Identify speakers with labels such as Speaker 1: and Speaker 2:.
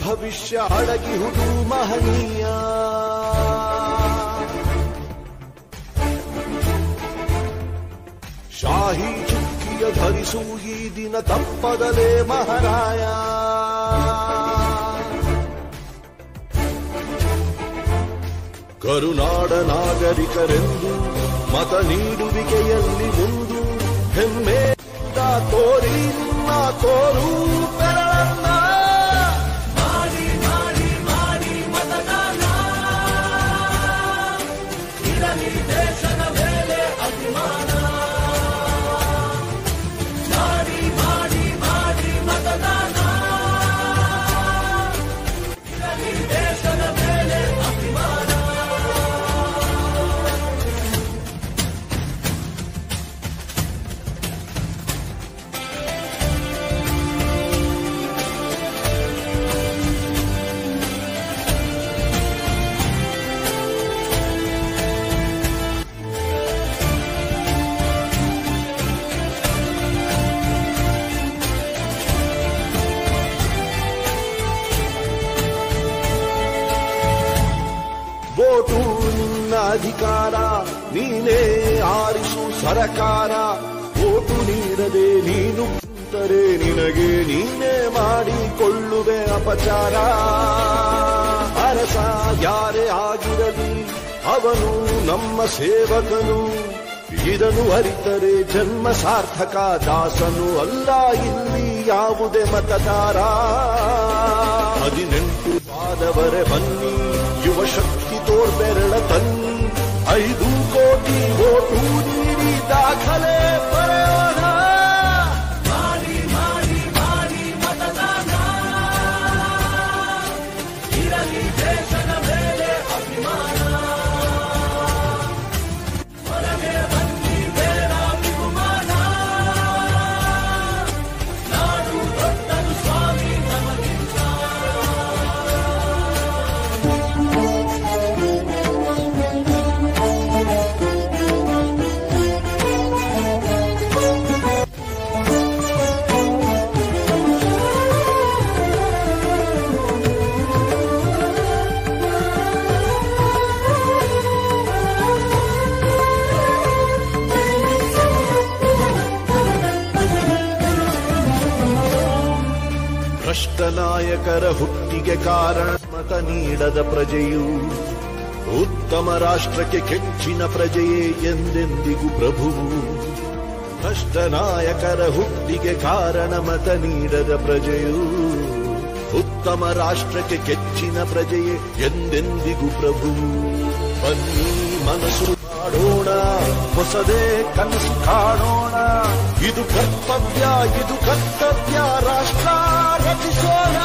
Speaker 1: ಭವಿಷ್ಯ ಅಡಗಿಹುದು ಮಹನೀಯ. ಶಾಹಿ ಚುಕ್ಕಿಯ ಧರಿಸು ಈ ದಿನ ತಪ್ಪದಲೇ ಮಹಾರಾಯ. ಕರುನಾಡ ನಾಗರಿಕರೆಂದು ಮತ ನೀಡುವಿಕೆಯಲ್ಲಿ ಮುಂದು ಹೆಮ್ಮೆಯಿಂದ ತೋರಿ ನಿಮ್ಮ ತೋರು ಬೆರಳನ್ನ. ಮಾಡಿ ಮಾಡಿ ಮಾಡಿ ಮತದಾನ, ಇರಲಿ ದೇಶದ ಮೇಲೆ ಅಭಿಮಾನ. ಮಾಡಿ ಮಾಡಿ ಮಾಡಿ ಮತದಾನ, ಇರಲಿ ದೇಶದ ಮೇಲೆ ಅಭಿಮಾನ. ವೋಟು ನಿನ್ನ ಅಧಿಕಾರ, ನೀನೇ ಆರಿಸು ಸರಕಾರ. ವೋಟು ನೀಡದೆ ನೀನು ಕುಂತರೆ ನಿನಗೆ ನೀನೇ ಮಾಡಿಕೊಳ್ಳುವೆ ಅಪಚಾರ. ಅರಸ ಯಾರೇ ಆಗಿರಲಿ ಅವನು ನಮ್ಮ ಸೇವಕನು, ಇದನ್ನು ಅರಿತರೆ ಜನ್ಮ ಸಾರ್ಥಕ. ದಾಸನು ಅಲ್ಲ ಇಲ್ಲಿ ಯಾವುದೇ ಮತದಾರ. 18 ಆದವರೆ ಬನ್ನಿ, ಯುವ ಶಕ್ತಿ ತೋರ್ಬೆರಳ ತನ್ನಿ. 5 ಕೋಟಿ ವೋಟು ನೀಡಿ ದಾಖಲೆ ಬರೆಯೋಣ. ಮಾಡಿ ಮಾಡಿ ಮಾಡಿ ಮತದಾನ, ಇರಲಿ ದೇಶದ ಮೇಲೆ ಅಭಿಮಾನ. ಹೊರಗೆ ಬನ್ನಿ ಬೇಡ ವಿಗುಮಾನ, ನಾಡು ದೊಡ್ಡದು ಸ್ವಾಮಿ ನಮಗಿಂತ. ಭ್ರಷ್ಟ ನಾಯಕರ ಹುಟ್ಟಿಗೆ ಕಾರಣ ಮತ ನೀಡದ ಪ್ರಜೆಯು. ಉತ್ತಮ ರಾಷ್ಟ್ರಕ್ಕೆ ಕೆಚ್ಚಿನ ಪ್ರಜೆಯೇ ಎಂದೆಂದಿಗೂ ಪ್ರಭುವು. ಭ್ರಷ್ಟ ನಾಯಕರ ಹುಟ್ಟಿಗೆ ಕಾರಣ ಮತ ನೀಡದ ಪ್ರಜೆಯು. ಉತ್ತಮ ರಾಷ್ಟ್ರಕ್ಕೆ ಕೆಚ್ಚಿನ ಪ್ರಜೆಯೇ ಎಂದೆಂದಿಗೂ ಪ್ರಭುವು. ಬನ್ನಿ ಮನಸ್ಸು ಮಾಡೋಣ, ಹೊಸದೇ ಕನಸು ಕಾಣೋಣ. ಇದು ಕರ್ತವ್ಯ, ಇದು ಕರ್ತವ್ಯ, ರಾಷ್ಟ್ರ ರಚಿಸೋಣ.